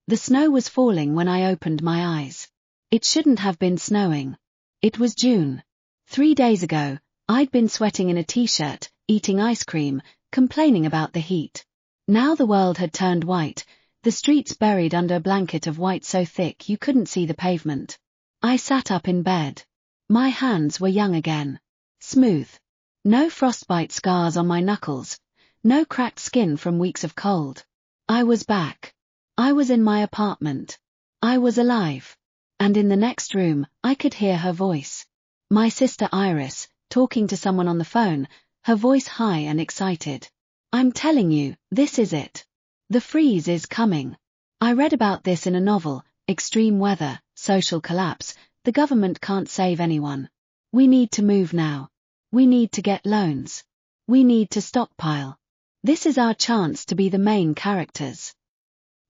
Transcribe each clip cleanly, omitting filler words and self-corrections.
The snow was falling when I opened my eyes. It shouldn't have been snowing. It was June. 3 days ago, I'd been sweating in a t-shirt, eating ice cream, complaining about the heat. Now the world had turned white, the streets buried under a blanket of white so thick you couldn't see the pavement. I sat up in bed. My hands were young again. Smooth. No frostbite scars on my knuckles, no cracked skin from weeks of cold. I was back. I was in my apartment. I was alive. And in the next room, I could hear her voice. My sister Iris, talking to someone on the phone, her voice high and excited. I'm telling you, this is it. The freeze is coming. I read about this in a novel, extreme weather, social collapse, the government can't save anyone. We need to move now. We need to get loans. We need to stockpile. This is our chance to be the main characters.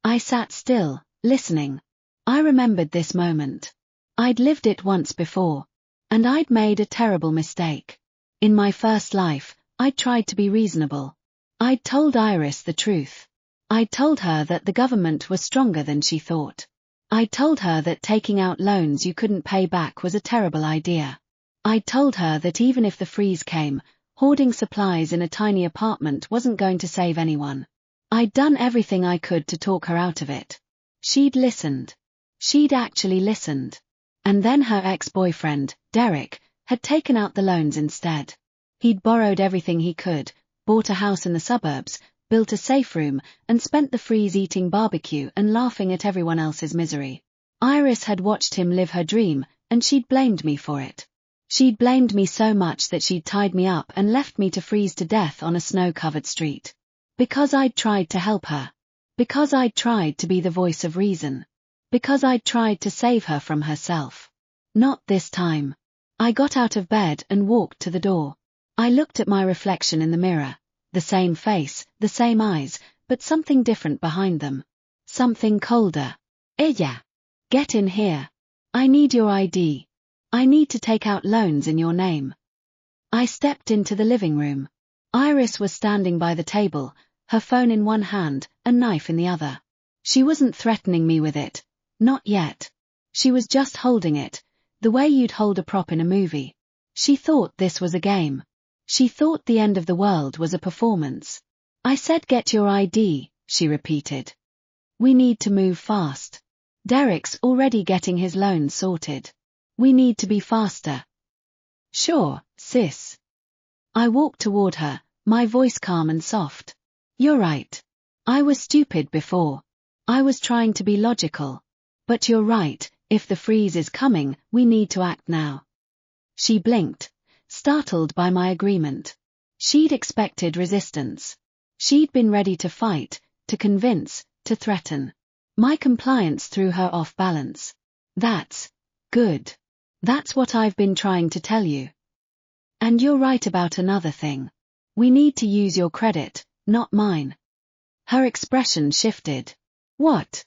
I sat still, listening. I remembered this moment. I'd lived it once before. And I'd made a terrible mistake. In my first life, I'd tried to be reasonable. I'd told Iris the truth. I'd told her that the government was stronger than she thought. I'd told her that taking out loans you couldn't pay back was a terrible idea. I'd told her that even if the freeze came, hoarding supplies in a tiny apartment wasn't going to save anyone. I'd done everything I could to talk her out of it. She'd listened. She'd actually listened. And then her ex-boyfriend, Derek, had taken out the loans instead. He'd borrowed everything he could, bought a house in the suburbs, built a safe room, and spent the freeze eating barbecue and laughing at everyone else's misery. Iris had watched him live her dream, and she'd blamed me for it. She'd blamed me so much that she'd tied me up and left me to freeze to death on a snow-covered street. Because I'd tried to help her. Because I'd tried to be the voice of reason. Because I'd tried to save her from herself. Not this time. I got out of bed and walked to the door. I looked at my reflection in the mirror. The same face, the same eyes, but something different behind them. Something colder. Yeah. Get in here. I need your ID. I need to take out loans in your name. I stepped into the living room. Iris was standing by the table, her phone in one hand, a knife in the other. She wasn't threatening me with it. Not yet. She was just holding it, the way you'd hold a prop in a movie. She thought this was a game. She thought the end of the world was a performance. I said get your ID, she repeated. We need to move fast. Derek's already getting his loans sorted. We need to be faster. Sure, sis. I walked toward her, my voice calm and soft. You're right. I was stupid before. I was trying to be logical. But you're right, if the freeze is coming, we need to act now. She blinked, startled by my agreement. She'd expected resistance. She'd been ready to fight, to convince, to threaten. My compliance threw her off balance. That's good. That's what I've been trying to tell you. And you're right about another thing. We need to use your credit, not mine. Her expression shifted. What?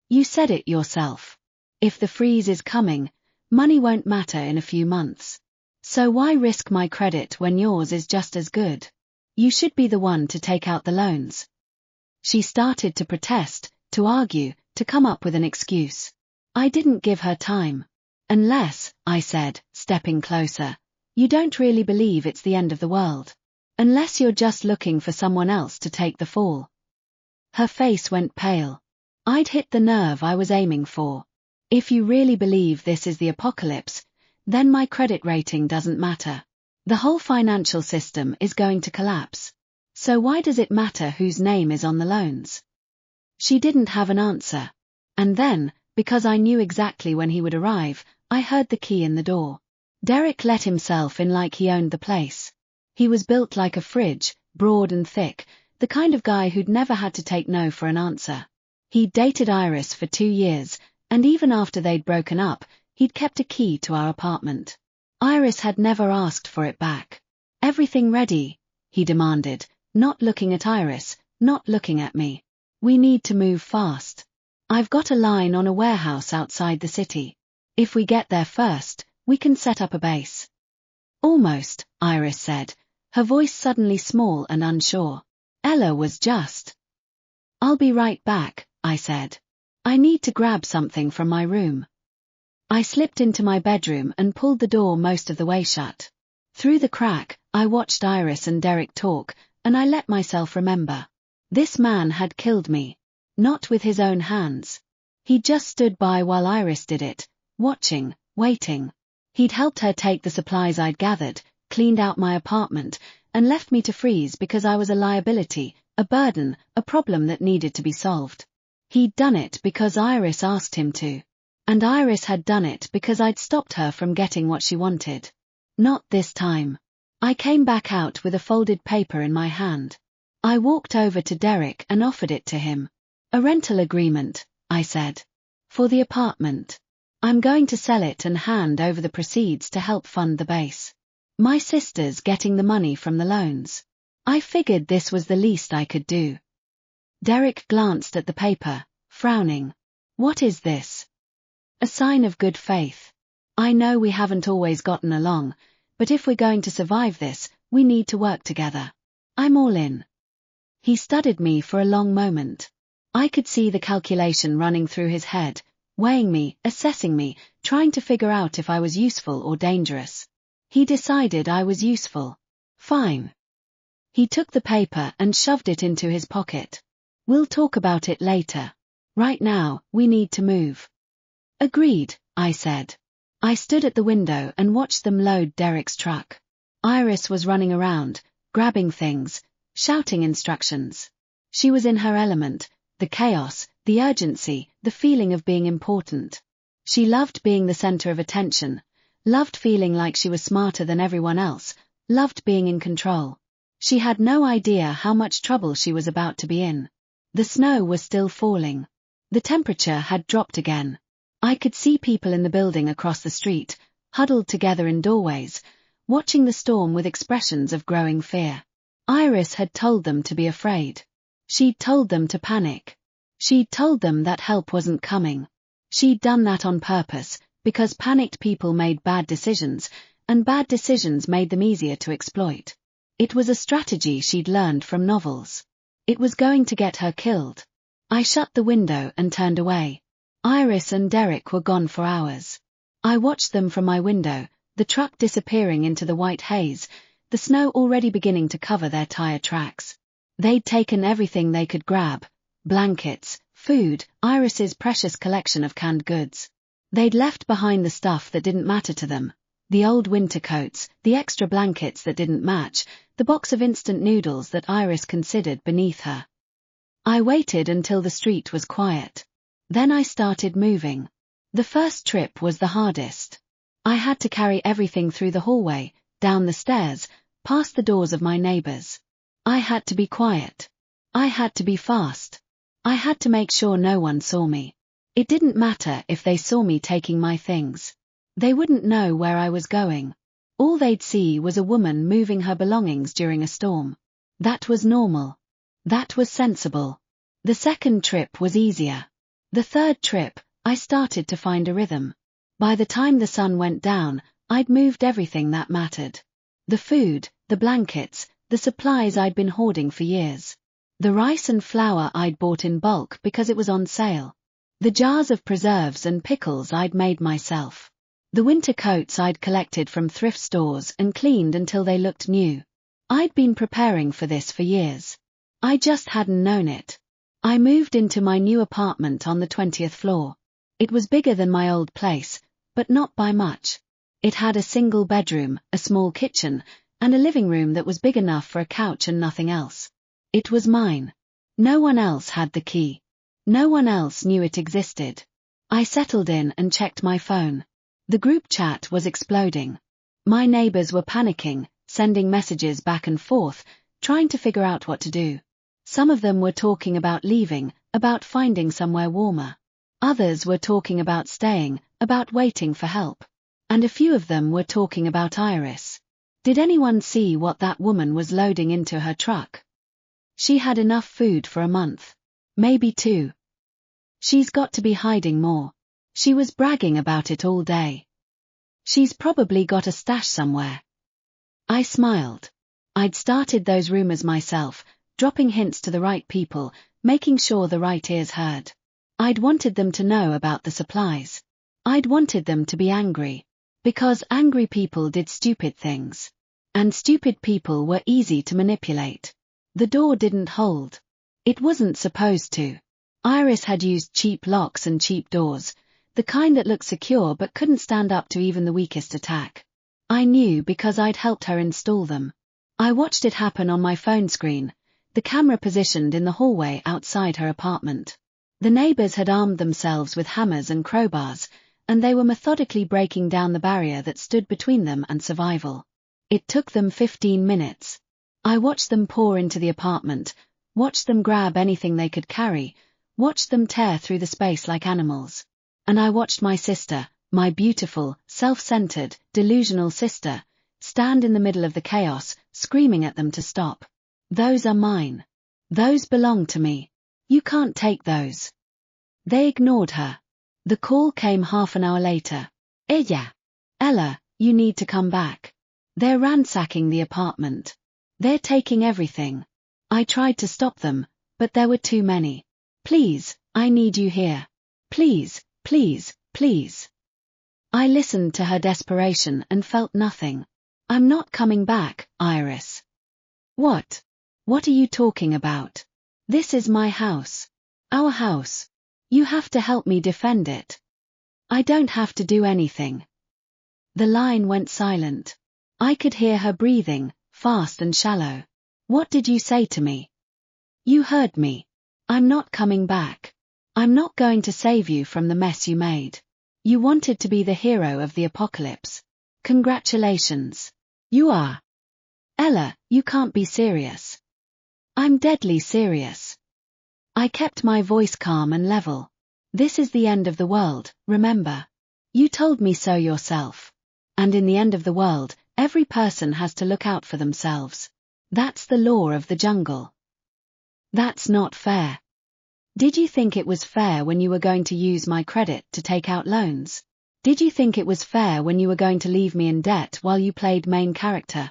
You said it yourself. If the freeze is coming, money won't matter in a few months. So why risk my credit when yours is just as good? You should be the one to take out the loans. She started to protest, to argue, to come up with an excuse. I didn't give her time. Unless, I said, stepping closer, you don't really believe it's the end of the world. Unless you're just looking for someone else to take the fall. Her face went pale. I'd hit the nerve I was aiming for. If you really believe this is the apocalypse, then my credit rating doesn't matter. The whole financial system is going to collapse. So why does it matter whose name is on the loans? She didn't have an answer. And then, because I knew exactly when he would arrive, I heard the key in the door. Derek let himself in like he owned the place. He was built like a fridge, broad and thick, the kind of guy who'd never had to take no for an answer. He'd dated Iris for 2 years, and even after they'd broken up, he'd kept a key to our apartment. Iris had never asked for it back. Everything ready? He demanded, not looking at Iris, not looking at me. We need to move fast. I've got a line on a warehouse outside the city. If we get there first, we can set up a base. Almost, Iris said, her voice suddenly small and unsure. Ella was just. I'll be right back, I said. I need to grab something from my room. I slipped into my bedroom and pulled the door most of the way shut. Through the crack, I watched Iris and Derek talk, and I let myself remember. This man had killed me. Not with his own hands. He just stood by while Iris did it, watching, waiting. He'd helped her take the supplies I'd gathered, cleaned out my apartment, and left me to freeze because I was a liability, a burden, a problem that needed to be solved. He'd done it because Iris asked him to. And Iris had done it because I'd stopped her from getting what she wanted. Not this time. I came back out with a folded paper in my hand. I walked over to Derek and offered it to him. A rental agreement, I said. For the apartment. I'm going to sell it and hand over the proceeds to help fund the base. My sister's getting the money from the loans. I figured this was the least I could do. Derek glanced at the paper, frowning. What is this? A sign of good faith. I know we haven't always gotten along, but if we're going to survive this, we need to work together. I'm all in. He studied me for a long moment. I could see the calculation running through his head, weighing me, assessing me, trying to figure out if I was useful or dangerous. He decided I was useful. Fine. He took the paper and shoved it into his pocket. We'll talk about it later. Right now, we need to move. Agreed, I said. I stood at the window and watched them load Derek's truck. Iris was running around, grabbing things, shouting instructions. She was in her element, the chaos, the urgency, the feeling of being important. She loved being the center of attention, loved feeling like she was smarter than everyone else, loved being in control. She had no idea how much trouble she was about to be in. The snow was still falling. The temperature had dropped again. I could see people in the building across the street, huddled together in doorways, watching the storm with expressions of growing fear. Iris had told them to be afraid. She'd told them to panic. She'd told them that help wasn't coming. She'd done that on purpose, because panicked people made bad decisions, and bad decisions made them easier to exploit. It was a strategy she'd learned from novels. It was going to get her killed. I shut the window and turned away. Iris and Derek were gone for hours. I watched them from my window, the truck disappearing into the white haze, the snow already beginning to cover their tire tracks. They'd taken everything they could grab, blankets, food, Iris's precious collection of canned goods. They'd left behind the stuff that didn't matter to them, the old winter coats, the extra blankets that didn't match, the box of instant noodles that Iris considered beneath her. I waited until the street was quiet. Then I started moving. The first trip was the hardest. I had to carry everything through the hallway, down the stairs, past the doors of my neighbors. I had to be quiet. I had to be fast. I had to make sure no one saw me. It didn't matter if they saw me taking my things. They wouldn't know where I was going. All they'd see was a woman moving her belongings during a storm. That was normal. That was sensible. The second trip was easier. The third trip, I started to find a rhythm. By the time the sun went down, I'd moved everything that mattered. The food, the blankets, the supplies I'd been hoarding for years. The rice and flour I'd bought in bulk because it was on sale. The jars of preserves and pickles I'd made myself. The winter coats I'd collected from thrift stores and cleaned until they looked new. I'd been preparing for this for years. I just hadn't known it. I moved into my new apartment on the 20th floor. It was bigger than my old place, but not by much. It had a single bedroom, a small kitchen, and a living room that was big enough for a couch and nothing else. It was mine. No one else had the key. No one else knew it existed. I settled in and checked my phone. The group chat was exploding. My neighbors were panicking, sending messages back and forth, trying to figure out what to do. Some of them were talking about leaving, about finding somewhere warmer. Others were talking about staying, about waiting for help. And a few of them were talking about Iris. Did anyone see what that woman was loading into her truck? She had enough food for a month. Maybe 2. She's got to be hiding more. She was bragging about it all day. She's probably got a stash somewhere. I smiled. I'd started those rumors myself, dropping hints to the right people, making sure the right ears heard. I'd wanted them to know about the supplies. I'd wanted them to be angry. Because angry people did stupid things. And stupid people were easy to manipulate. The door didn't hold. It wasn't supposed to. Iris had used cheap locks and cheap doors, the kind that looked secure but couldn't stand up to even the weakest attack. I knew because I'd helped her install them. I watched it happen on my phone screen, the camera positioned in the hallway outside her apartment. The neighbors had armed themselves with hammers and crowbars, and they were methodically breaking down the barrier that stood between them and survival. It took them 15 minutes. I watched them pour into the apartment, watched them grab anything they could carry, watched them tear through the space like animals. And I watched my sister, my beautiful, self-centered, delusional sister, stand in the middle of the chaos, screaming at them to stop. Those are mine. Those belong to me. You can't take those. They ignored her. The call came half an hour later. Ella, you need to come back. They're ransacking the apartment. They're taking everything. I tried to stop them, but there were too many. Please, I need you here. Please, please, please. I listened to her desperation and felt nothing. I'm not coming back, Iris. What? What are you talking about? This is my house. Our house. You have to help me defend it. I don't have to do anything. The line went silent. I could hear her breathing, fast and shallow. What did you say to me? You heard me. I'm not coming back. I'm not going to save you from the mess you made. You wanted to be the hero of the apocalypse. Congratulations. You are. Ella, you can't be serious. I'm deadly serious. I kept my voice calm and level. This is the end of the world, remember. You told me so yourself. And in the end of the world, every person has to look out for themselves. That's the law of the jungle. That's not fair. Did you think it was fair when you were going to use my credit to take out loans? Did you think it was fair when you were going to leave me in debt while you played main character?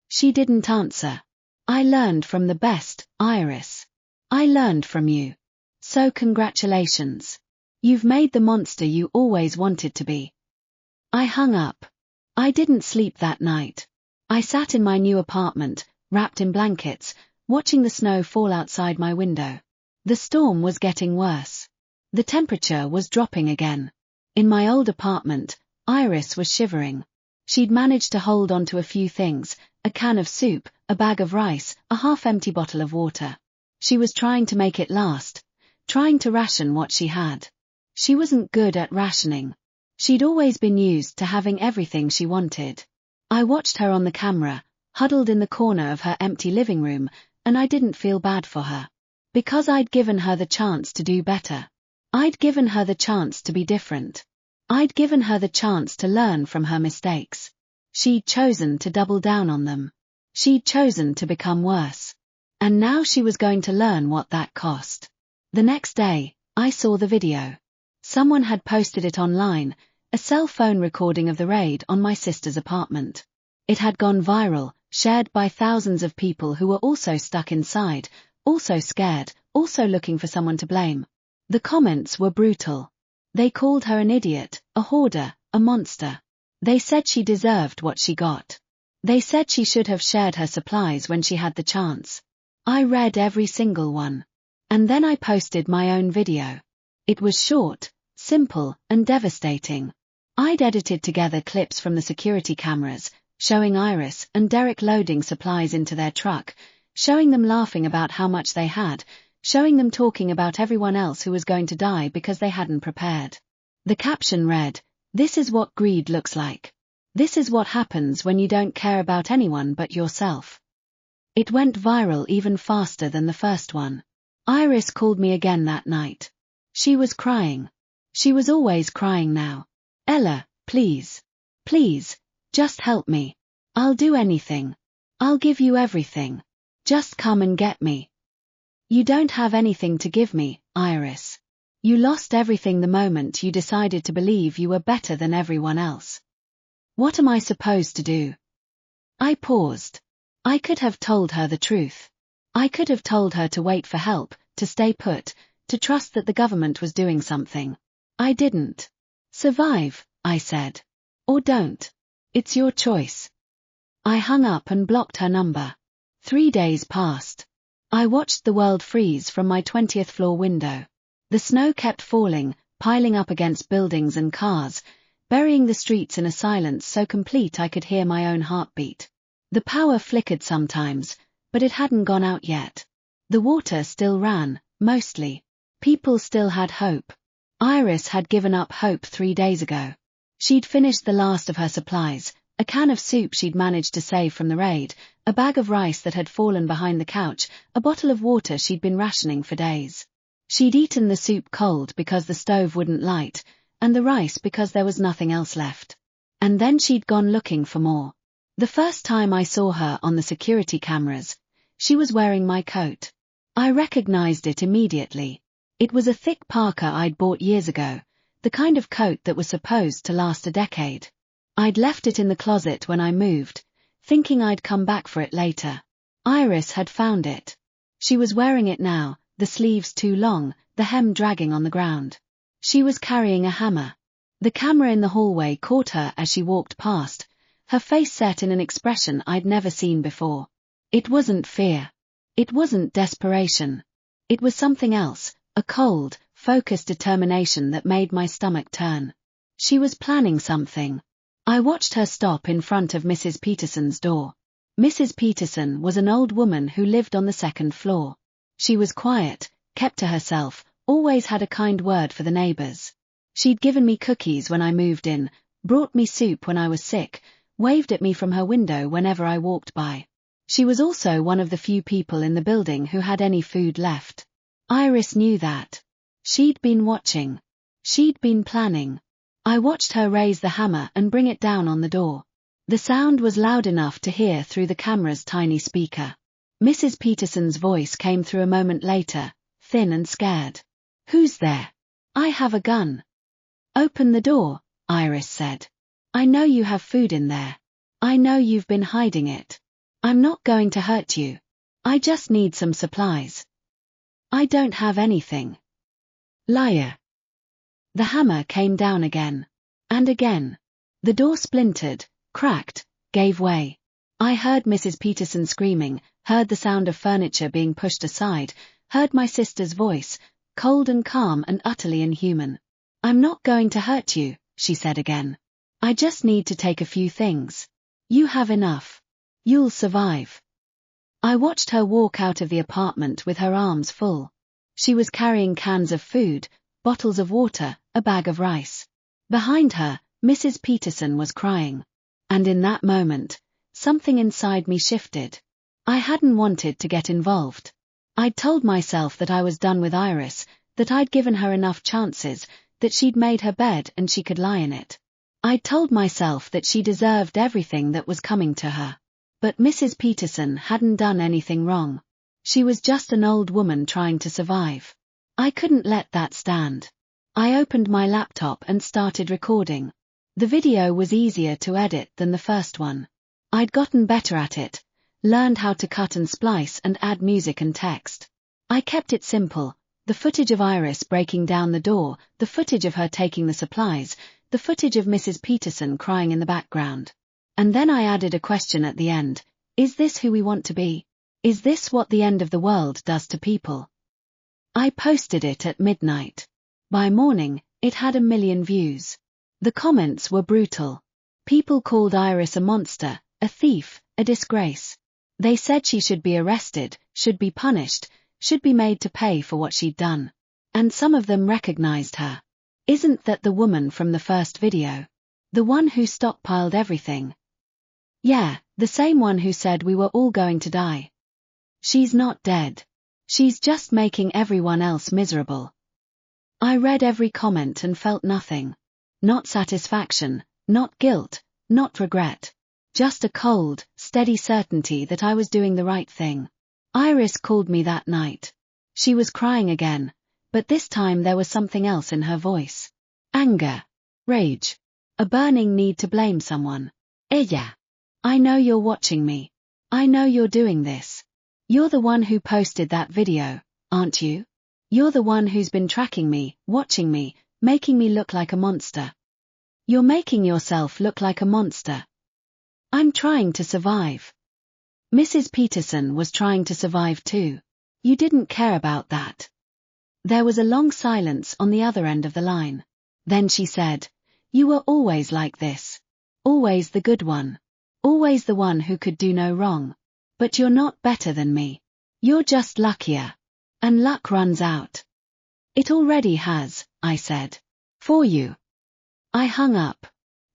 She didn't answer. I learned from the best, Iris. I learned from you. So congratulations. You've made the monster you always wanted to be. I hung up. I didn't sleep that night. I sat in my new apartment, wrapped in blankets, watching the snow fall outside my window. The storm was getting worse. The temperature was dropping again. In my old apartment, Iris was shivering. She'd managed to hold on to a few things, a can of soup, a bag of rice, a half-empty bottle of water. She was trying to make it last, trying to ration what she had. She wasn't good at rationing. She'd always been used to having everything she wanted. I watched her on the camera, huddled in the corner of her empty living room, and I didn't feel bad for her. Because I'd given her the chance to do better. I'd given her the chance to be different. I'd given her the chance to learn from her mistakes. She'd chosen to double down on them. She'd chosen to become worse. And now she was going to learn what that cost. The next day, I saw the video. Someone had posted it online, a cell phone recording of the raid on my sister's apartment. It had gone viral, shared by thousands of people who were also stuck inside, also scared, also looking for someone to blame. The comments were brutal. They called her an idiot, a hoarder, a monster. They said she deserved what she got. They said she should have shared her supplies when she had the chance. I read every single one. And then I posted my own video. It was short, simple, and devastating. I'd edited together clips from the security cameras, showing Iris and Derek loading supplies into their truck, showing them laughing about how much they had, showing them talking about everyone else who was going to die because they hadn't prepared. The caption read, "This is what greed looks like. This is what happens when you don't care about anyone but yourself." It went viral even faster than the first one. Iris called me again that night. She was crying. She was always crying now. "Ella, please. Please, just help me. I'll do anything. I'll give you everything. Just come and get me." You don't have anything to give me, Iris. You lost everything the moment you decided to believe you were better than everyone else. What am I supposed to do? I paused. I could have told her the truth. I could have told her to wait for help, to stay put, to trust that the government was doing something. I didn't. Survive, I said. Or don't. It's your choice. I hung up and blocked her number. 3 days passed. I watched the world freeze from my 20th floor window. The snow kept falling, piling up against buildings and cars, burying the streets in a silence so complete I could hear my own heartbeat. The power flickered sometimes, but it hadn't gone out yet. The water still ran, mostly. People still had hope. Iris had given up hope 3 days ago. She'd finished the last of her supplies, a can of soup she'd managed to save from the raid, a bag of rice that had fallen behind the couch, a bottle of water she'd been rationing for days. She'd eaten the soup cold because the stove wouldn't light, and the rice because there was nothing else left. And then she'd gone looking for more. The first time I saw her on the security cameras, she was wearing my coat. I recognized it immediately. It was a thick parka I'd bought years ago, the kind of coat that was supposed to last a decade. I'd left it in the closet when I moved, thinking I'd come back for it later. Iris had found it. She was wearing it now, the sleeves too long, the hem dragging on the ground. She was carrying a hammer. The camera in the hallway caught her as she walked past, her face set in an expression I'd never seen before. It wasn't fear. It wasn't desperation. It was something else, a cold, focused determination that made my stomach turn. She was planning something. I watched her stop in front of Mrs. Peterson's door. Mrs. Peterson was an old woman who lived on the second floor. She was quiet, kept to herself, always had a kind word for the neighbors. She'd given me cookies when I moved in, brought me soup when I was sick, waved at me from her window whenever I walked by. She was also one of the few people in the building who had any food left. Iris knew that. She'd been watching. She'd been planning. I watched her raise the hammer and bring it down on the door. The sound was loud enough to hear through the camera's tiny speaker. Mrs. Peterson's voice came through a moment later, thin and scared. "Who's there? I have a gun." "Open the door," Iris said. "I know you have food in there. I know you've been hiding it. I'm not going to hurt you. I just need some supplies." "I don't have anything." "Liar." The hammer came down again. And again. The door splintered, cracked, gave way. I heard Mrs. Peterson screaming, heard the sound of furniture being pushed aside, heard my sister's voice, cold and calm and utterly inhuman. "I'm not going to hurt you," she said again. "I just need to take a few things. You have enough. You'll survive." I watched her walk out of the apartment with her arms full. She was carrying cans of food, bottles of water, a bag of rice. Behind her, Mrs. Peterson was crying. And in that moment, something inside me shifted. I hadn't wanted to get involved. I'd told myself that I was done with Iris, that I'd given her enough chances, that she'd made her bed and she could lie in it. I'd told myself that she deserved everything that was coming to her. But Mrs. Peterson hadn't done anything wrong. She was just an old woman trying to survive. I couldn't let that stand. I opened my laptop and started recording. The video was easier to edit than the first one. I'd gotten better at it, learned how to cut and splice and add music and text. I kept it simple, the footage of Iris breaking down the door, the footage of her taking the supplies, the footage of Mrs. Peterson crying in the background. And then I added a question at the end. Is this who we want to be? Is this what the end of the world does to people? I posted it at midnight. By morning, it had 1 million views. The comments were brutal. People called Iris a monster, a thief, a disgrace. They said she should be arrested, should be punished, should be made to pay for what she'd done. And some of them recognized her. Isn't that the woman from the first video? The one who stockpiled everything? Yeah, the same one who said we were all going to die. She's not dead. She's just making everyone else miserable. I read every comment and felt nothing. Not satisfaction, not guilt, not regret. Just a cold, steady certainty that I was doing the right thing. Iris called me that night. She was crying again, but this time there was something else in her voice. Anger. Rage. A burning need to blame someone. Ella. I know you're watching me. I know you're doing this. You're the one who posted that video, aren't you? You're the one who's been tracking me, watching me, making me look like a monster. You're making yourself look like a monster. I'm trying to survive. Mrs. Peterson was trying to survive too. You didn't care about that. There was a long silence on the other end of the line. Then she said, "You were always like this. Always the good one. Always the one who could do no wrong. But you're not better than me. You're just luckier. And luck runs out." "It already has," I said. "For you." I hung up.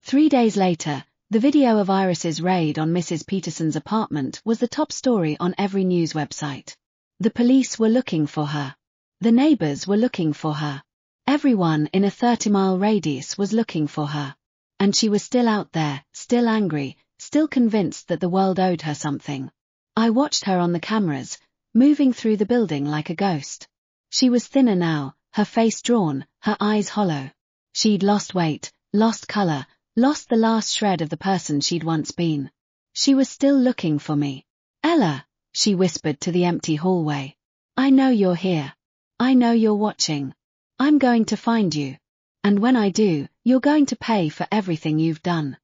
3 days later, the video of Iris's raid on Mrs. Peterson's apartment was the top story on every news website. The police were looking for her. The neighbors were looking for her. Everyone in a 30-mile radius was looking for her. And she was still out there, still angry, still convinced that the world owed her something. I watched her on the cameras, moving through the building like a ghost. She was thinner now, her face drawn, her eyes hollow. She'd lost weight, lost color, lost the last shred of the person she'd once been. She was still looking for me. "Ella," she whispered to the empty hallway. "I know you're here. I know you're watching. I'm going to find you. And when I do, you're going to pay for everything you've done."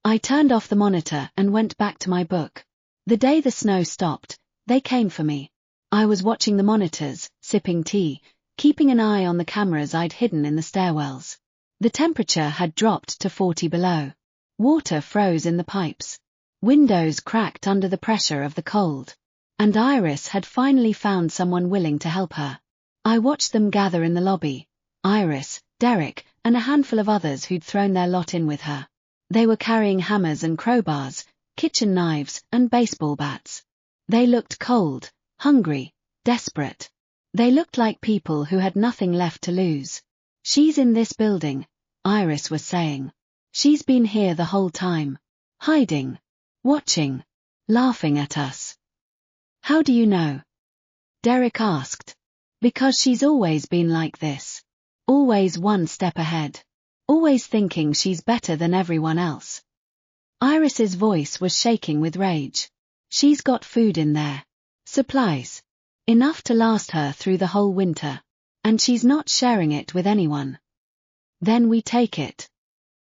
I turned off the monitor and went back to my book. The day the snow stopped, they came for me. I was watching the monitors, sipping tea, keeping an eye on the cameras I'd hidden in the stairwells. The temperature had dropped to 40 below. Water froze in the pipes. Windows cracked under the pressure of the cold. And Iris had finally found someone willing to help her. I watched them gather in the lobby. Iris, Derek, and a handful of others who'd thrown their lot in with her. They were carrying hammers and crowbars, kitchen knives, and baseball bats. They looked cold, hungry, desperate. They looked like people who had nothing left to lose. "She's in this building," Iris was saying. "She's been here the whole time. Hiding. Watching. Laughing at us." "How do you know?" Derek asked. "Because she's always been like this. Always one step ahead. Always thinking she's better than everyone else." Iris's voice was shaking with rage. "She's got food in there. Supplies. Enough to last her through the whole winter. And she's not sharing it with anyone. Then we take it."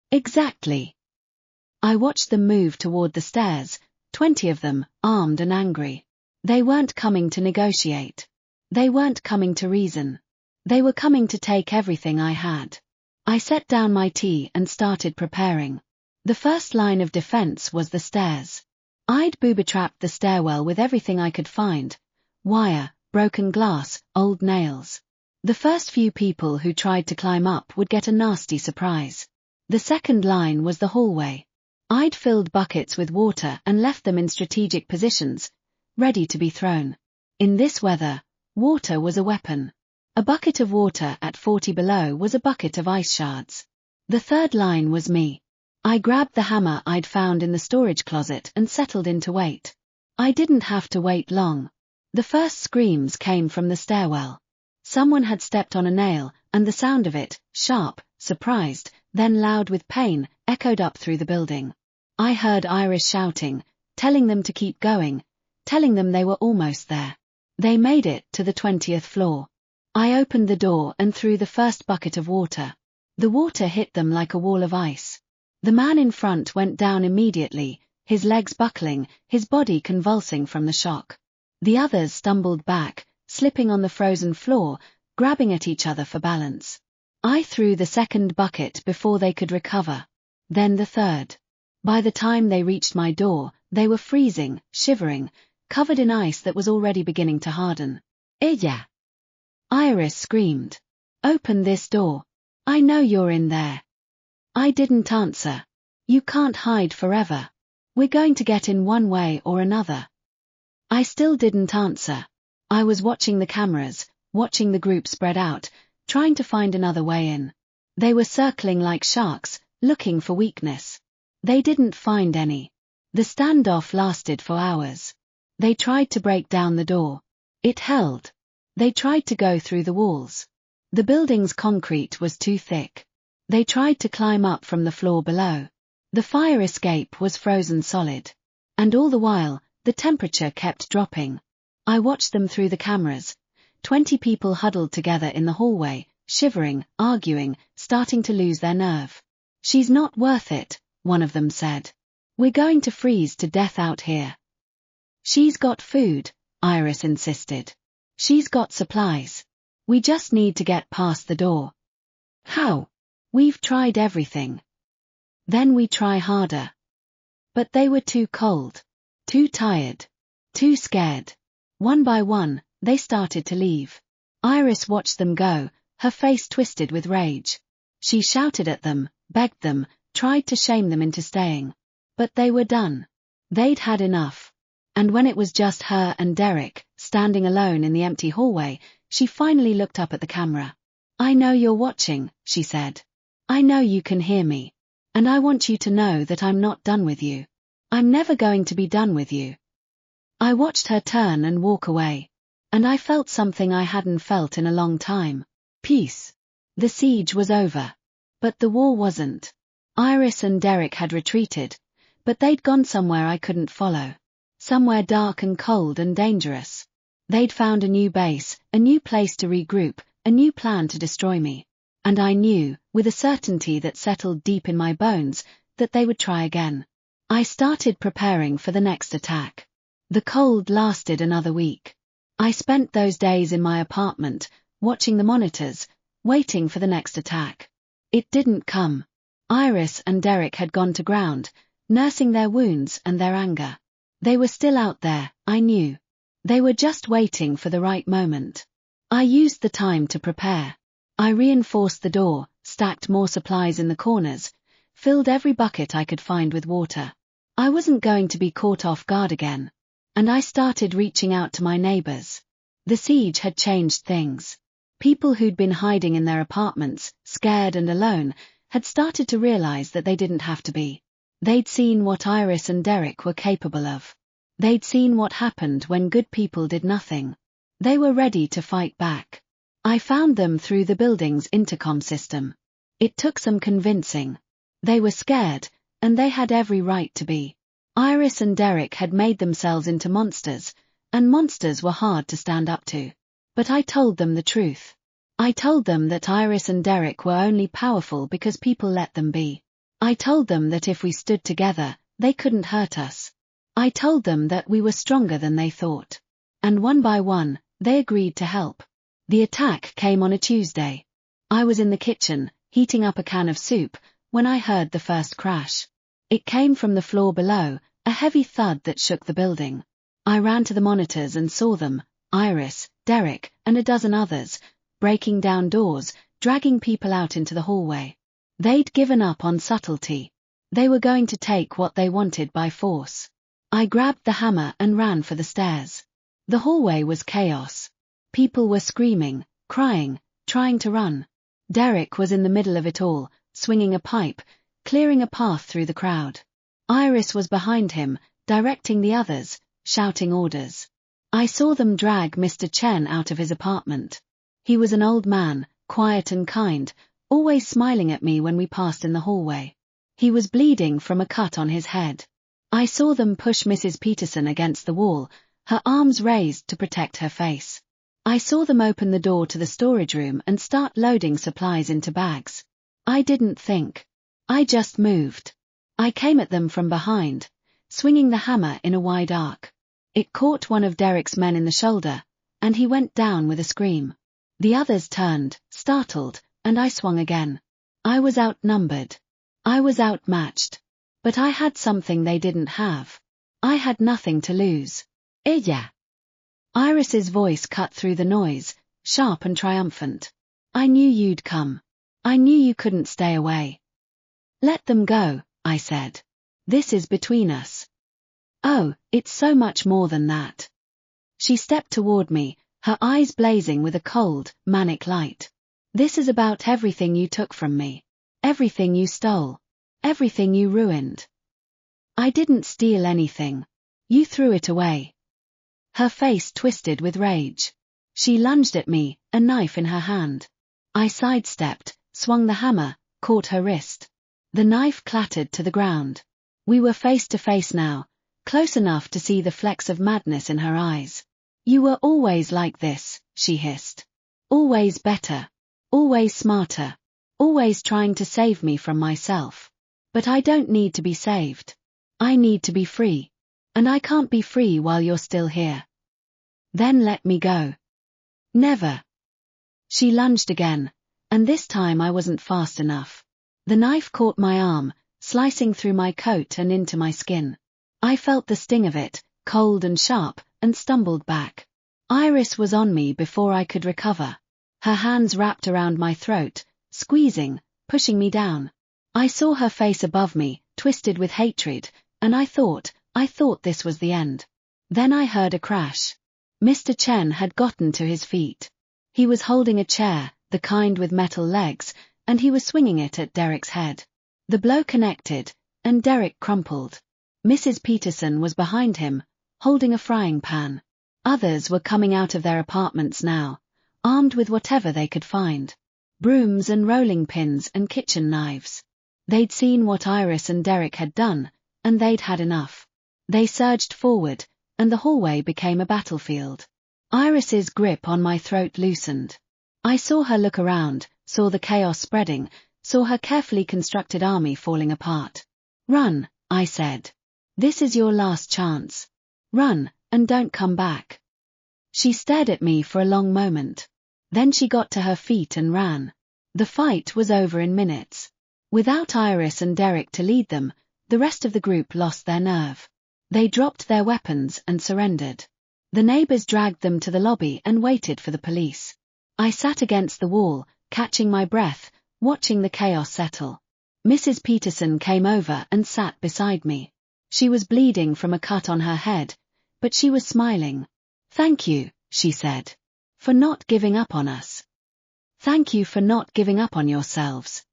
"Exactly." I watched them move toward the stairs, 20 of them, armed and angry. They weren't coming to negotiate. They weren't coming to reason. They were coming to take everything I had. I set down my tea and started preparing. The first line of defense was the stairs. I'd booby-trapped the stairwell with everything I could find: wire, broken glass, old nails. The first few people who tried to climb up would get a nasty surprise. The second line was the hallway. I'd filled buckets with water and left them in strategic positions, ready to be thrown. In this weather, water was a weapon. A bucket of water at 40 below was a bucket of ice shards. The third line was me. I grabbed the hammer I'd found in the storage closet and settled in to wait. I didn't have to wait long. The first screams came from the stairwell. Someone had stepped on a nail, and the sound of it, sharp, surprised, then loud with pain, echoed up through the building. I heard Iris shouting, telling them to keep going, telling them they were almost there. They made it to the 20th floor. I opened the door and threw the first bucket of water. The water hit them like a wall of ice. The man in front went down immediately, his legs buckling, his body convulsing from the shock. The others stumbled back, slipping on the frozen floor, grabbing at each other for balance. I threw the second bucket before they could recover. Then the third. By the time they reached my door, they were freezing, shivering, covered in ice that was already beginning to harden. "Ella!" Iris screamed. "Open this door. I know you're in there." I didn't answer. "You can't hide forever. We're going to get in one way or another." I still didn't answer. I was watching the cameras, watching the group spread out, trying to find another way in. They were circling like sharks, looking for weakness. They didn't find any. The standoff lasted for hours. They tried to break down the door. It held. They tried to go through the walls. The building's concrete was too thick. They tried to climb up from the floor below. The fire escape was frozen solid. And all the while, the temperature kept dropping. I watched them through the cameras, 20 people huddled together in the hallway, shivering, arguing, starting to lose their nerve. "She's not worth it," one of them said. "We're going to freeze to death out here." "She's got food," Iris insisted. "She's got supplies. We just need to get past the door." "How?" "We've tried everything." "Then we try harder." But they were too cold, too tired, too scared. One by one, they started to leave. Iris watched them go, her face twisted with rage. She shouted at them, begged them, tried to shame them into staying. But they were done. They'd had enough. And when it was just her and Derek, standing alone in the empty hallway, she finally looked up at the camera. "I know you're watching," she said. "I know you can hear me. And I want you to know that I'm not done with you. I'm never going to be done with you." I watched her turn and walk away. And I felt something I hadn't felt in a long time. Peace. The siege was over. But the war wasn't. Iris and Derek had retreated, but they'd gone somewhere I couldn't follow. Somewhere dark and cold and dangerous. They'd found a new base, a new place to regroup, a new plan to destroy me. And I knew, with a certainty that settled deep in my bones, that they would try again. I started preparing for the next attack. The cold lasted another week. I spent those days in my apartment, watching the monitors, waiting for the next attack. It didn't come. Iris and Derek had gone to ground, nursing their wounds and their anger. They were still out there, I knew. They were just waiting for the right moment. I used the time to prepare. I reinforced the door, stacked more supplies in the corners, filled every bucket I could find with water. I wasn't going to be caught off guard again. And I started reaching out to my neighbors. The siege had changed things. People who'd been hiding in their apartments, scared and alone, had started to realize that they didn't have to be. They'd seen what Iris and Derek were capable of. They'd seen what happened when good people did nothing. They were ready to fight back. I found them through the building's intercom system. It took some convincing. They were scared, and they had every right to be. Iris and Derek had made themselves into monsters, and monsters were hard to stand up to. But I told them the truth. I told them that Iris and Derek were only powerful because people let them be. I told them that if we stood together, they couldn't hurt us. I told them that we were stronger than they thought. And one by one, they agreed to help. The attack came on a Tuesday. I was in the kitchen, heating up a can of soup, when I heard the first crash. It came from the floor below, a heavy thud that shook the building. I ran to the monitors and saw them, Iris, Derek, and a dozen others, breaking down doors, dragging people out into the hallway. They'd given up on subtlety. They were going to take what they wanted by force. I grabbed the hammer and ran for the stairs. The hallway was chaos. People were screaming, crying, trying to run. Derek was in the middle of it all, swinging a pipe, clearing a path through the crowd. Iris was behind him, directing the others, shouting orders. I saw them drag Mr. Chen out of his apartment. He was an old man, quiet and kind, always smiling at me when we passed in the hallway. He was bleeding from a cut on his head. I saw them push Mrs. Peterson against the wall, her arms raised to protect her face. I saw them open the door to the storage room and start loading supplies into bags. I didn't think. I just moved. I came at them from behind, swinging the hammer in a wide arc. It caught one of Derek's men in the shoulder, and he went down with a scream. The others turned, startled, and I swung again. I was outnumbered. I was outmatched. But I had something they didn't have. I had nothing to lose. Ella. Iris's voice cut through the noise, sharp and triumphant. I knew you'd come. I knew you couldn't stay away. Let them go, I said. This is between us. Oh, it's so much more than that. She stepped toward me, her eyes blazing with a cold, manic light. This is about everything you took from me. Everything you stole. Everything you ruined. I didn't steal anything. You threw it away. Her face twisted with rage. She lunged at me, a knife in her hand. I sidestepped, swung the hammer, caught her wrist. The knife clattered to the ground. We were face to face now, close enough to see the flecks of madness in her eyes. You were always like this, she hissed. Always better. Always smarter. Always trying to save me from myself. But I don't need to be saved. I need to be free. And I can't be free while you're still here. Then let me go. Never. She lunged again, and this time I wasn't fast enough. The knife caught my arm, slicing through my coat and into my skin. I felt the sting of it, cold and sharp, and stumbled back. Iris was on me before I could recover. Her hands wrapped around my throat, squeezing, pushing me down. I saw her face above me, twisted with hatred, and I thought this was the end. Then I heard a crash. Mr. Chen had gotten to his feet. He was holding a chair, the kind with metal legs, and he was swinging it at Derek's head. The blow connected, and Derek crumpled. Mrs. Peterson was behind him, holding a frying pan. Others were coming out of their apartments now, armed with whatever they could find. Brooms and rolling pins and kitchen knives. They'd seen what Iris and Derek had done, and they'd had enough. They surged forward, and the hallway became a battlefield. Iris's grip on my throat loosened. I saw her look around, saw the chaos spreading, saw her carefully constructed army falling apart. Run, I said. This is your last chance. Run, and don't come back. She stared at me for a long moment. Then she got to her feet and ran. The fight was over in minutes. Without Iris and Derek to lead them, the rest of the group lost their nerve. They dropped their weapons and surrendered. The neighbors dragged them to the lobby and waited for the police. I sat against the wall, catching my breath, watching the chaos settle. Mrs. Peterson came over and sat beside me. She was bleeding from a cut on her head, but she was smiling. Thank you, she said, for not giving up on us. Thank you for not giving up on yourselves.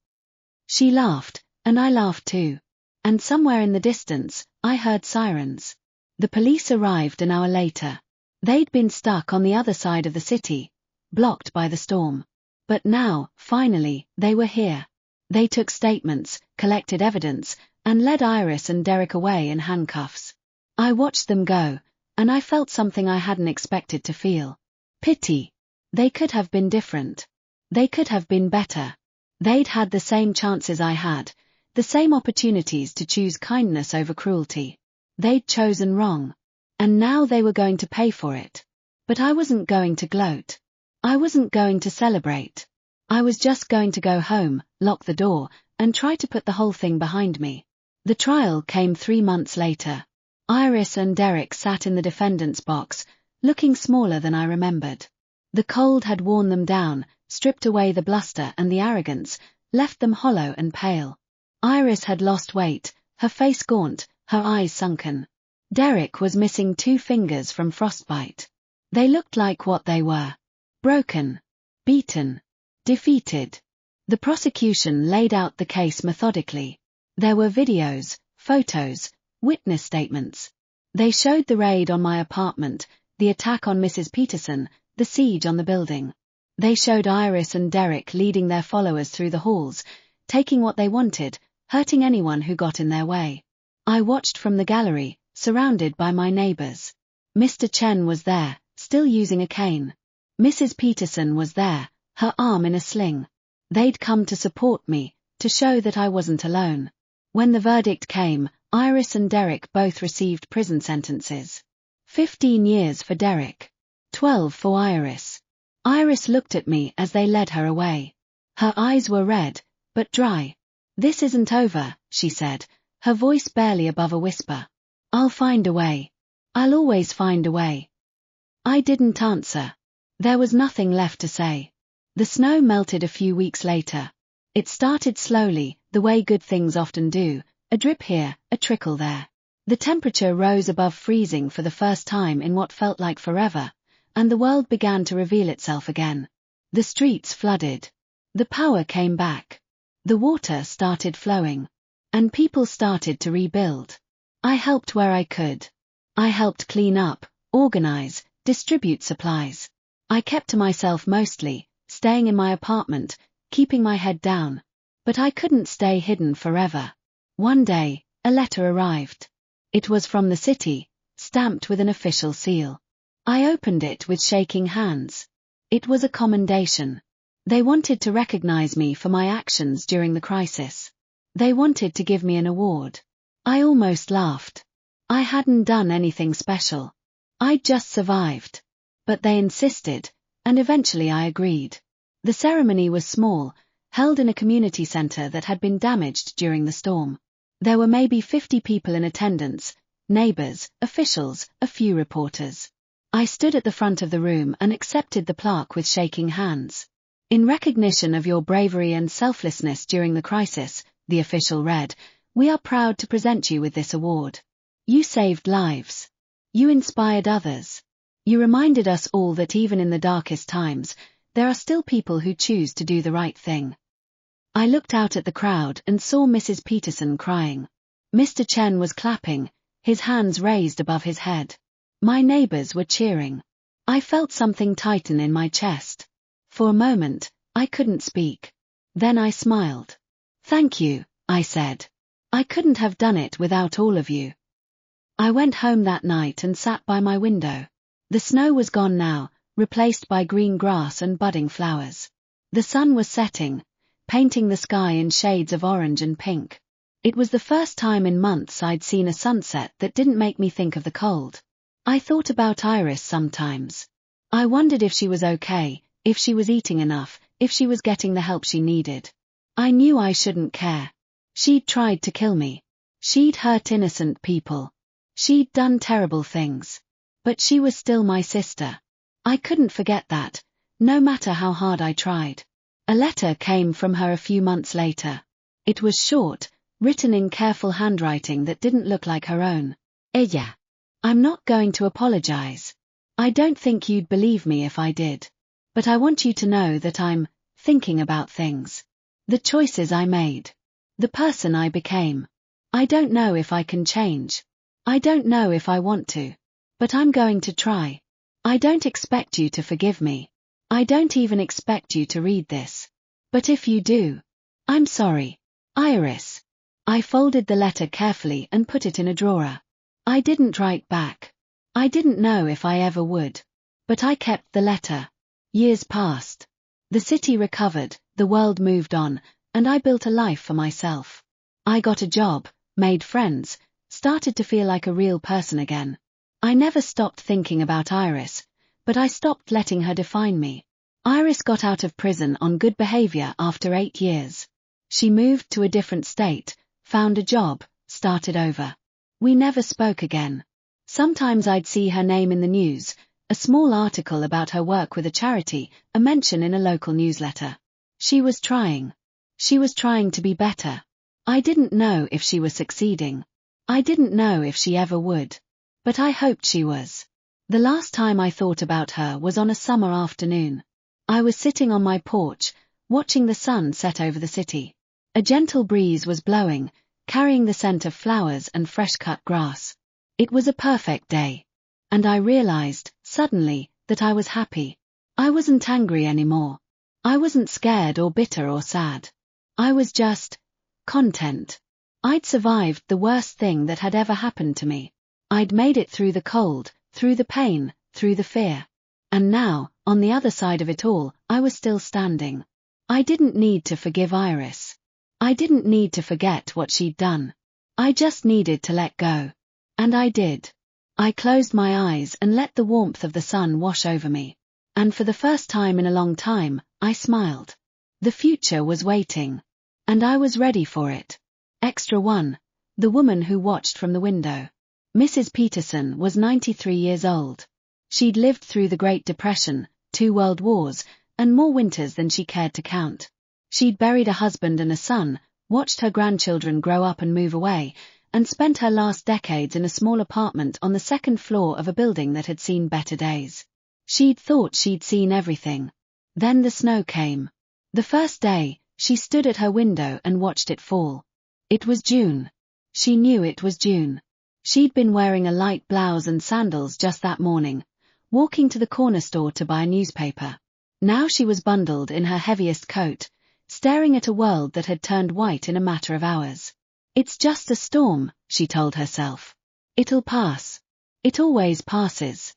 She laughed, and I laughed too. And somewhere in the distance, I heard sirens. The police arrived an hour later. They'd been stuck on the other side of the city, blocked by the storm. But now, finally, they were here. They took statements, collected evidence, and led Iris and Derek away in handcuffs. I watched them go, and I felt something I hadn't expected to feel. Pity. They could have been different. They could have been better. They'd had the same chances I had, the same opportunities to choose kindness over cruelty. They'd chosen wrong. And now they were going to pay for it. But I wasn't going to gloat. I wasn't going to celebrate. I was just going to go home, lock the door, and try to put the whole thing behind me. The trial came 3 months later. Iris and Derek sat in the defendant's box, looking smaller than I remembered. The cold had worn them down, stripped away the bluster and the arrogance, left them hollow and pale. Iris had lost weight, her face gaunt, her eyes sunken. Derek was missing 2 fingers from frostbite. They looked like what they were. Broken. Beaten. Defeated. The prosecution laid out the case methodically. There were videos, photos, witness statements. They showed the raid on my apartment, the attack on Mrs. Peterson, the siege on the building. They showed Iris and Derek leading their followers through the halls, taking what they wanted, hurting anyone who got in their way. I watched from the gallery, surrounded by my neighbors. Mr. Chen was there, still using a cane. Mrs. Peterson was there, her arm in a sling. They'd come to support me, to show that I wasn't alone. When the verdict came, Iris and Derek both received prison sentences. 15 years for Derek. 12 for Iris. Iris looked at me as they led her away. Her eyes were red, but dry. This isn't over, she said, her voice barely above a whisper. I'll find a way. I'll always find a way. I didn't answer. There was nothing left to say. The snow melted a few weeks later. It started slowly, the way good things often do, a drip here, a trickle there. The temperature rose above freezing for the first time in what felt like forever, and the world began to reveal itself again. The streets flooded. The power came back. The water started flowing. And people started to rebuild. I helped where I could. I helped clean up, organize, distribute supplies. I kept to myself mostly, staying in my apartment, keeping my head down. But I couldn't stay hidden forever. One day, a letter arrived. It was from the city, stamped with an official seal. I opened it with shaking hands. It was a commendation. They wanted to recognize me for my actions during the crisis. They wanted to give me an award. I almost laughed. I hadn't done anything special. I'd just survived. But they insisted, and eventually I agreed. The ceremony was small, held in a community center that had been damaged during the storm. There were maybe 50 people in attendance, neighbors, officials, a few reporters. I stood at the front of the room and accepted the plaque with shaking hands. In recognition of your bravery and selflessness during the crisis, the official read, we are proud to present you with this award. You saved lives. You inspired others. You reminded us all that even in the darkest times, there are still people who choose to do the right thing. I looked out at the crowd and saw Mrs. Peterson crying. Mr. Chen was clapping, his hands raised above his head. My neighbors were cheering. I felt something tighten in my chest. For a moment, I couldn't speak. Then I smiled. Thank you, I said. I couldn't have done it without all of you. I went home that night and sat by my window. The snow was gone now, replaced by green grass and budding flowers. The sun was setting, painting the sky in shades of orange and pink. It was the first time in months I'd seen a sunset that didn't make me think of the cold. I thought about Iris sometimes. I wondered if she was okay, if she was eating enough, if she was getting the help she needed. I knew I shouldn't care. She'd tried to kill me. She'd hurt innocent people. She'd done terrible things. But she was still my sister. I couldn't forget that, no matter how hard I tried. A letter came from her a few months later. It was short, written in careful handwriting that didn't look like her own. Ella. I'm not going to apologize. I don't think you'd believe me if I did. But I want you to know that I'm thinking about things. The choices I made. The person I became. I don't know if I can change. I don't know if I want to. But I'm going to try. I don't expect you to forgive me. I don't even expect you to read this. But if you do, I'm sorry. Iris. I folded the letter carefully and put it in a drawer. I didn't write back. I didn't know if I ever would. But I kept the letter. Years passed. The city recovered, the world moved on, and I built a life for myself. I got a job, made friends, started to feel like a real person again. I never stopped thinking about Iris, but I stopped letting her define me. Iris got out of prison on good behavior after 8 years. She moved to a different state, found a job, started over. We never spoke again. Sometimes I'd see her name in the news, a small article about her work with a charity, a mention in a local newsletter. She was trying. She was trying to be better. I didn't know if she was succeeding. I didn't know if she ever would. But I hoped she was. The last time I thought about her was on a summer afternoon. I was sitting on my porch, watching the sun set over the city. A gentle breeze was blowing, carrying the scent of flowers and fresh-cut grass. It was a perfect day. And I realized, suddenly, that I was happy. I wasn't angry anymore. I wasn't scared or bitter or sad. I was just content. I'd survived the worst thing that had ever happened to me. I'd made it through the cold, through the pain, through the fear. And now, on the other side of it all, I was still standing. I didn't need to forgive Iris. I didn't need to forget what she'd done. I just needed to let go. And I did. I closed my eyes and let the warmth of the sun wash over me. And for the first time in a long time, I smiled. The future was waiting. And I was ready for it. Extra 1. The woman who watched from the window. Mrs. Peterson was 93 years old. She'd lived through the Great Depression, 2 world wars, and more winters than she cared to count. She'd buried a husband and a son, watched her grandchildren grow up and move away, and spent her last decades in a small apartment on the 2nd floor of a building that had seen better days. She'd thought she'd seen everything. Then the snow came. The first day, she stood at her window and watched it fall. It was June. She knew it was June. She'd been wearing a light blouse and sandals just that morning, walking to the corner store to buy a newspaper. Now she was bundled in her heaviest coat, staring at a world that had turned white in a matter of hours. It's just a storm, she told herself. It'll pass. It always passes.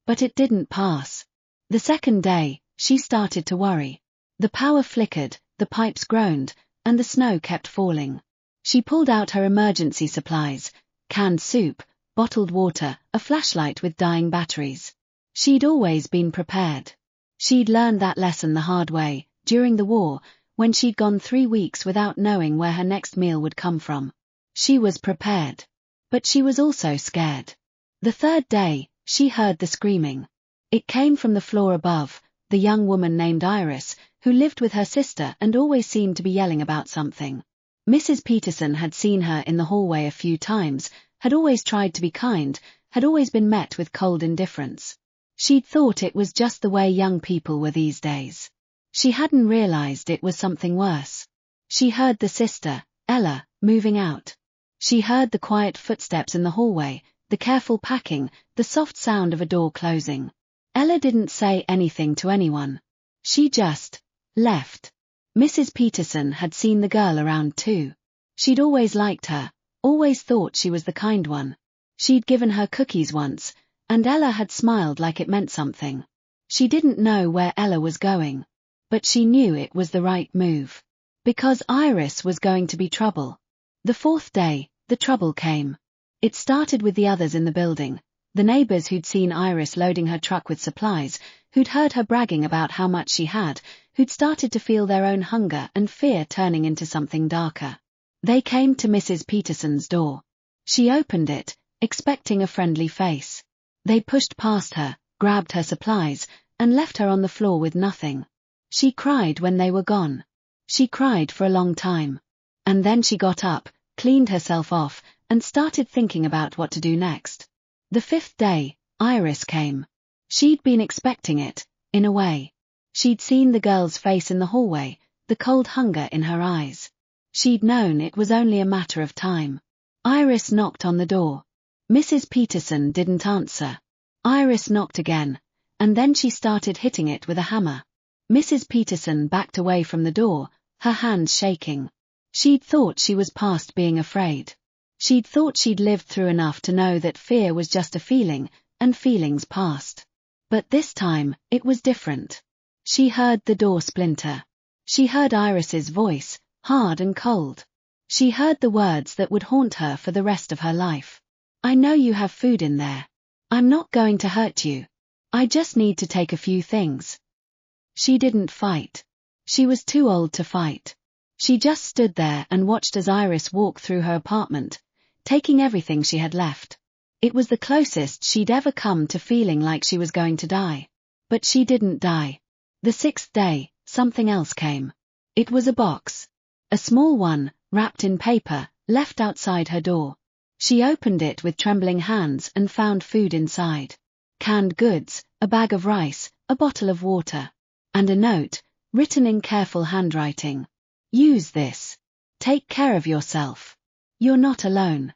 But it didn't pass. The second day, she started to worry. The power flickered, the pipes groaned, and the snow kept falling. She pulled out her emergency supplies: canned soup, bottled water, a flashlight with dying batteries. She'd always been prepared. She'd learned that lesson the hard way, during the war, when she'd gone 3 weeks without knowing where her next meal would come from. She was prepared. But she was also scared. The third day, she heard the screaming. It came from the floor above, the young woman named Iris, who lived with her sister and always seemed to be yelling about something. Mrs. Peterson had seen her in the hallway a few times, had always tried to be kind, had always been met with cold indifference. She'd thought it was just the way young people were these days. She hadn't realized it was something worse. She heard the sister, Ella, moving out. She heard the quiet footsteps in the hallway, the careful packing, the soft sound of a door closing. Ella didn't say anything to anyone. She just left. Mrs. Peterson had seen the girl around too. She'd always liked her, always thought she was the kind one. She'd given her cookies once, and Ella had smiled like it meant something. She didn't know where Ella was going. But she knew it was the right move. Because Iris was going to be trouble. The fourth day, the trouble came. It started with the others in the building, the neighbors who'd seen Iris loading her truck with supplies, who'd heard her bragging about how much she had, who'd started to feel their own hunger and fear turning into something darker. They came to Mrs. Peterson's door. She opened it, expecting a friendly face. They pushed past her, grabbed her supplies, and left her on the floor with nothing. She cried when they were gone. She cried for a long time. And then she got up, cleaned herself off, and started thinking about what to do next. The fifth day, Iris came. She'd been expecting it, in a way. She'd seen the girl's face in the hallway, the cold hunger in her eyes. She'd known it was only a matter of time. Iris knocked on the door. Mrs. Peterson didn't answer. Iris knocked again, and then she started hitting it with a hammer. Mrs. Peterson backed away from the door, her hands shaking. She'd thought she was past being afraid. She'd thought she'd lived through enough to know that fear was just a feeling, and feelings passed. But this time, it was different. She heard the door splinter. She heard Iris's voice, hard and cold. She heard the words that would haunt her for the rest of her life. I know you have food in there. I'm not going to hurt you. I just need to take a few things. She didn't fight. She was too old to fight. She just stood there and watched as Iris walked through her apartment, taking everything she had left. It was the closest she'd ever come to feeling like she was going to die. But she didn't die. The sixth day, something else came. It was a box. A small one, wrapped in paper, left outside her door. She opened it with trembling hands and found food inside. Canned goods, a bag of rice, a bottle of water. And a note, written in careful handwriting. Use this. Take care of yourself. You're not alone.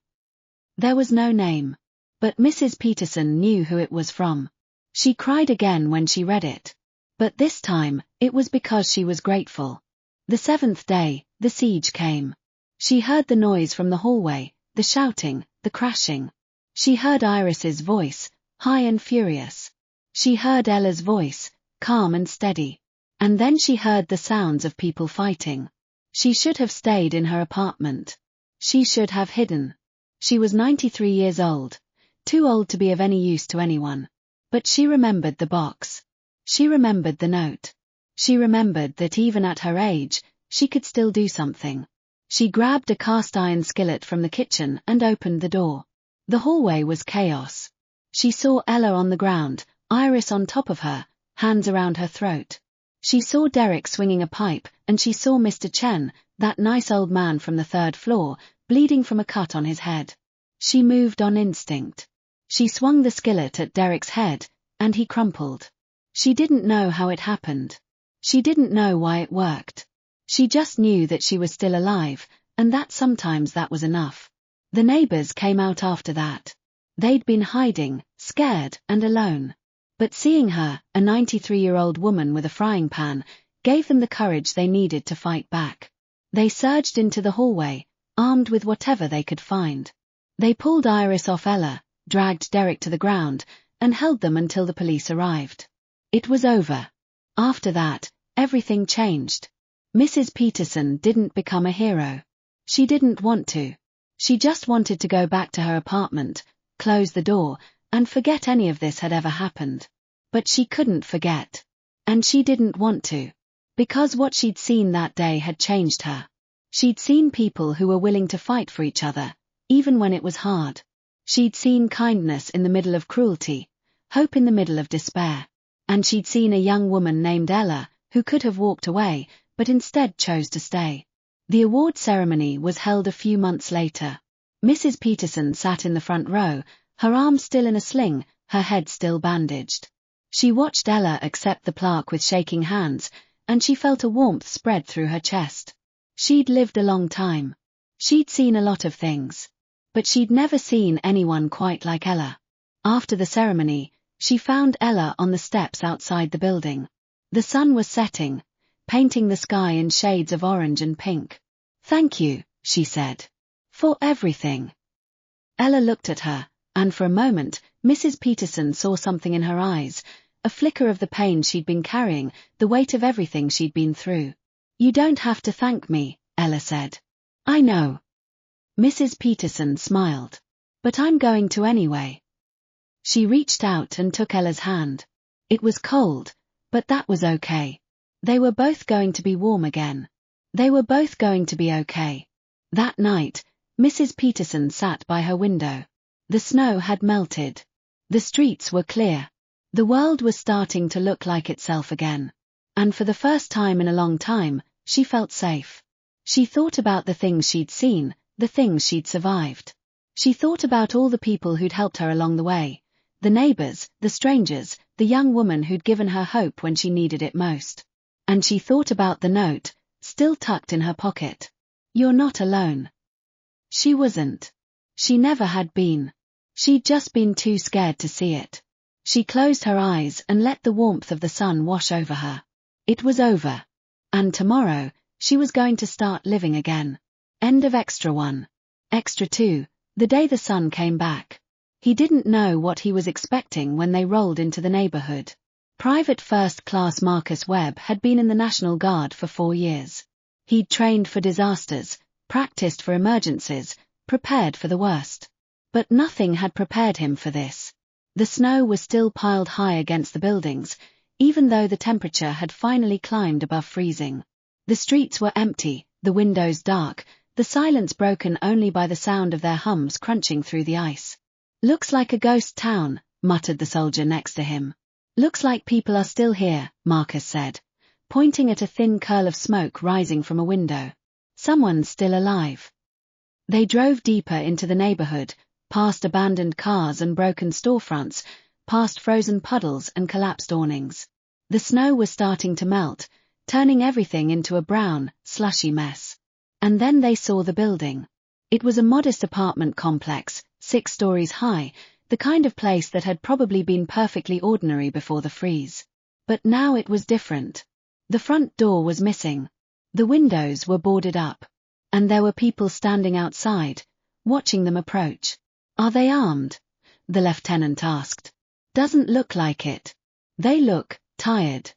There was no name. But Mrs. Peterson knew who it was from. She cried again when she read it. But this time, it was because she was grateful. The seventh day, the siege came. She heard the noise from the hallway, the shouting, the crashing. She heard Iris's voice, high and furious. She heard Ella's voice, calm and steady. And then she heard the sounds of people fighting. She should have stayed in her apartment. She should have hidden. She was 93 years old, too old to be of any use to anyone. But she remembered the box. She remembered the note. She remembered that even at her age, she could still do something. She grabbed a cast-iron skillet from the kitchen and opened the door. The hallway was chaos. She saw Ella on the ground, Iris on top of her, hands around her throat. She saw Derek swinging a pipe, and she saw Mr. Chen, that nice old man from the third floor, bleeding from a cut on his head. She moved on instinct. She swung the skillet at Derek's head, and he crumpled. She didn't know how it happened. She didn't know why it worked. She just knew that she was still alive, and that sometimes that was enough. The neighbors came out after that. They'd been hiding, scared and alone. But seeing her, a 93-year-old woman with a frying pan, gave them the courage they needed to fight back. They surged into the hallway, armed with whatever they could find. They pulled Iris off Ella, dragged Derek to the ground, and held them until the police arrived. It was over. After that, everything changed. Mrs. Peterson didn't become a hero. She didn't want to. She just wanted to go back to her apartment, close the door, and forget any of this had ever happened. But she couldn't forget. And she didn't want to. Because what she'd seen that day had changed her. She'd seen people who were willing to fight for each other, even when it was hard. She'd seen kindness in the middle of cruelty, hope in the middle of despair. And she'd seen a young woman named Ella, who could have walked away, but instead chose to stay. The award ceremony was held a few months later. Mrs. Peterson sat in the front row, her arm still in a sling, her head still bandaged. She watched Ella accept the plaque with shaking hands, and she felt a warmth spread through her chest. She'd lived a long time. She'd seen a lot of things. But she'd never seen anyone quite like Ella. After the ceremony, she found Ella on the steps outside the building. The sun was setting, painting the sky in shades of orange and pink. "Thank you," she said. "For everything." Ella looked at her, and for a moment, Mrs. Peterson saw something in her eyes, a flicker of the pain she'd been carrying, the weight of everything she'd been through. "You don't have to thank me," Ella said. "I know." Mrs. Peterson smiled. "But I'm going to anyway." She reached out and took Ella's hand. It was cold, but that was okay. They were both going to be warm again. They were both going to be okay. That night, Mrs. Peterson sat by her window. The snow had melted. The streets were clear. The world was starting to look like itself again. And for the first time in a long time, she felt safe. She thought about the things she'd seen, the things she'd survived. She thought about all the people who'd helped her along the way. The neighbors, the strangers, the young woman who'd given her hope when she needed it most. And she thought about the note, still tucked in her pocket. "You're not alone." She wasn't. She never had been. She'd just been too scared to see it. She closed her eyes and let the warmth of the sun wash over her. It was over. And tomorrow, she was going to start living again. End of Extra 1. Extra 2, the day the sun came back. He didn't know what he was expecting when they rolled into the neighborhood. Private First Class Marcus Webb had been in the National Guard for 4 years. He'd trained for disasters, practiced for emergencies, prepared for the worst. But nothing had prepared him for this. The snow was still piled high against the buildings, even though the temperature had finally climbed above freezing. The streets were empty, the windows dark, the silence broken only by the sound of their hums crunching through the ice. "Looks like a ghost town," muttered the soldier next to him. "Looks like people are still here," Marcus said, pointing at a thin curl of smoke rising from a window. "Someone's still alive." They drove deeper into the neighborhood, past abandoned cars and broken storefronts, past frozen puddles and collapsed awnings. The snow was starting to melt, turning everything into a brown, slushy mess. And then they saw the building. It was a modest apartment complex, 6 stories high, the kind of place that had probably been perfectly ordinary before the freeze. But now it was different. The front door was missing. The windows were boarded up. And there were people standing outside, watching them approach. "Are they armed?" the lieutenant asked. "Doesn't look like it. They look tired."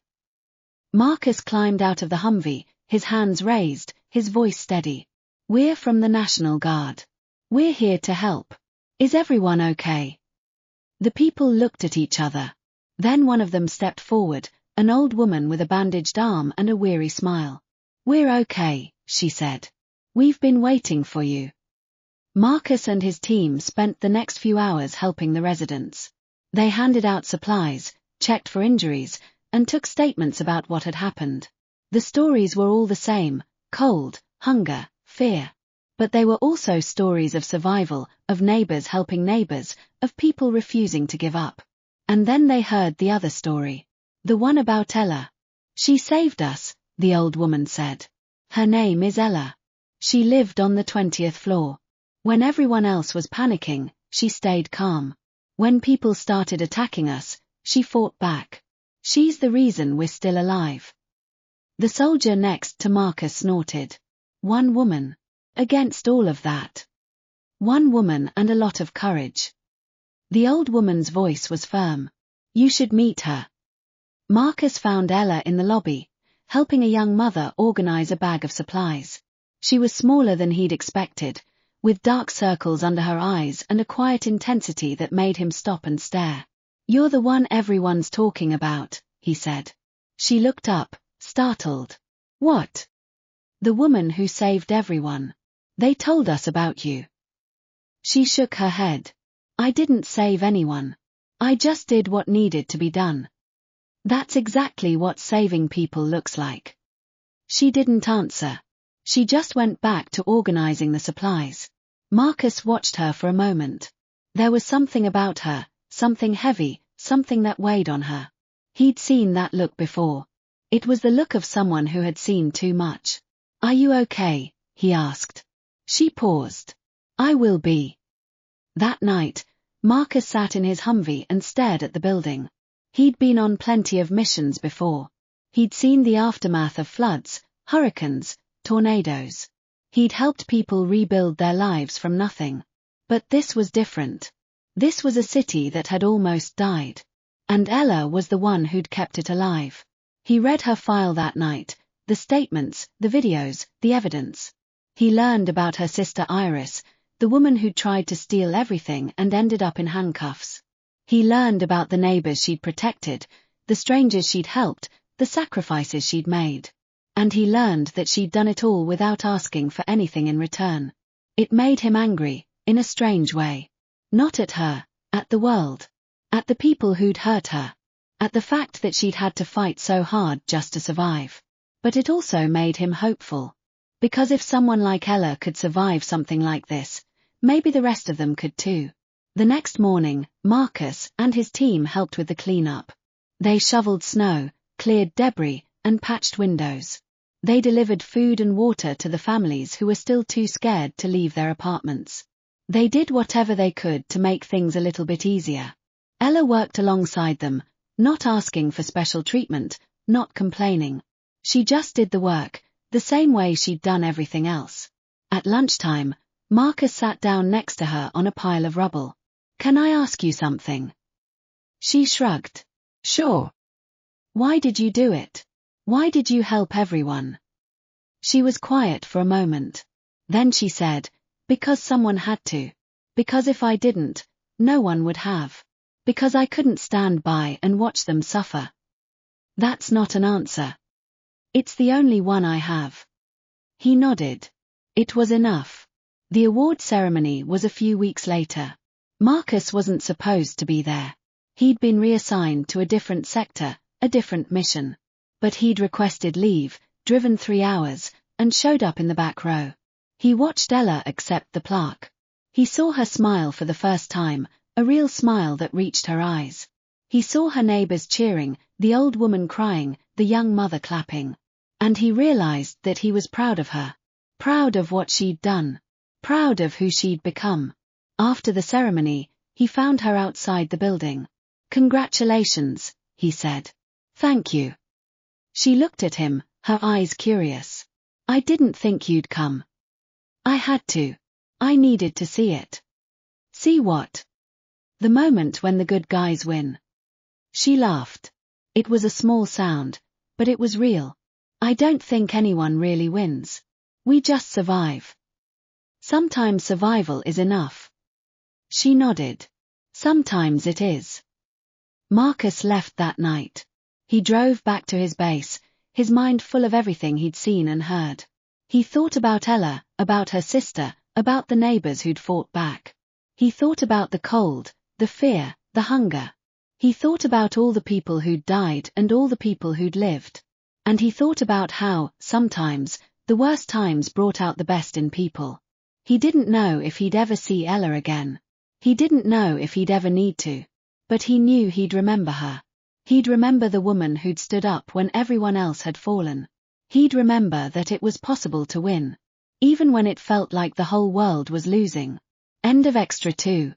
Marcus climbed out of the Humvee, his hands raised, his voice steady. "We're from the National Guard. We're here to help. Is everyone okay?" The people looked at each other. Then one of them stepped forward, an old woman with a bandaged arm and a weary smile. "We're okay," she said. "We've been waiting for you." Marcus and his team spent the next few hours helping the residents. They handed out supplies, checked for injuries, and took statements about what had happened. The stories were all the same: cold, hunger, fear. But they were also stories of survival, of neighbors helping neighbors, of people refusing to give up. And then they heard the other story. The one about Ella. "She saved us," the old woman said. "Her name is Ella. She lived on the 20th floor. When everyone else was panicking, she stayed calm. When people started attacking us, she fought back. She's the reason we're still alive." The soldier next to Marcus snorted. One woman. Against all of that. One woman and a lot of courage. The old woman's voice was firm. You should meet her. Marcus found Ella in the lobby, helping a young mother organize a bag of supplies. She was smaller than he'd expected, with dark circles under her eyes and a quiet intensity that made him stop and stare. You're the one everyone's talking about, he said. She looked up, startled. What? The woman who saved everyone. They told us about you. She shook her head. I didn't save anyone. I just did what needed to be done. That's exactly what saving people looks like. She didn't answer. She just went back to organizing the supplies. Marcus watched her for a moment. There was something about her, something heavy, something that weighed on her. He'd seen that look before. It was the look of someone who had seen too much. Are you okay? He asked. She paused. I will be. That night, Marcus sat in his Humvee and stared at the building. He'd been on plenty of missions before. He'd seen the aftermath of floods, hurricanes, tornadoes. He'd helped people rebuild their lives from nothing. But this was different. This was a city that had almost died. And Ella was the one who'd kept it alive. He read her file that night, the statements, the videos, the evidence. He learned about her sister Iris, the woman who'd tried to steal everything and ended up in handcuffs. He learned about the neighbors she'd protected, the strangers she'd helped, the sacrifices she'd made. And he learned that she'd done it all without asking for anything in return. It made him angry, in a strange way. Not at her, at the world. At the people who'd hurt her. At the fact that she'd had to fight so hard just to survive. But it also made him hopeful. Because if someone like Ella could survive something like this, maybe the rest of them could too. The next morning, Marcus and his team helped with the cleanup. They shoveled snow, cleared debris, and patched windows. They delivered food and water to the families who were still too scared to leave their apartments. They did whatever they could to make things a little bit easier. Ella worked alongside them, not asking for special treatment, not complaining. She just did the work, the same way she'd done everything else. At lunchtime, Marcus sat down next to her on a pile of rubble. Can I ask you something? She shrugged. Sure. Why did you do it? Why did you help everyone? She was quiet for a moment. Then she said, because someone had to. Because if I didn't, no one would have. Because I couldn't stand by and watch them suffer. That's not an answer. It's the only one I have. He nodded. It was enough. The award ceremony was a few weeks later. Marcus wasn't supposed to be there. He'd been reassigned to a different sector, a different mission. But he'd requested leave, driven 3 hours, and showed up in the back row. He watched Ella accept the plaque. He saw her smile for the first time, a real smile that reached her eyes. He saw her neighbors cheering, the old woman crying, the young mother clapping. And he realized that he was proud of her. Proud of what she'd done. Proud of who she'd become. After the ceremony, he found her outside the building. Congratulations, he said. Thank you. She looked at him, her eyes curious. I didn't think you'd come. I had to. I needed to see it. See what? The moment when the good guys win. She laughed. It was a small sound, but it was real. I don't think anyone really wins. We just survive. Sometimes survival is enough. She nodded. Sometimes it is. Marcus left that night. He drove back to his base, his mind full of everything he'd seen and heard. He thought about Ella, about her sister, about the neighbors who'd fought back. He thought about the cold, the fear, the hunger. He thought about all the people who'd died and all the people who'd lived. And he thought about how, sometimes, the worst times brought out the best in people. He didn't know if he'd ever see Ella again. He didn't know if he'd ever need to. But he knew he'd remember her. He'd remember the woman who'd stood up when everyone else had fallen. He'd remember that it was possible to win. Even when it felt like the whole world was losing. End of Extra 2.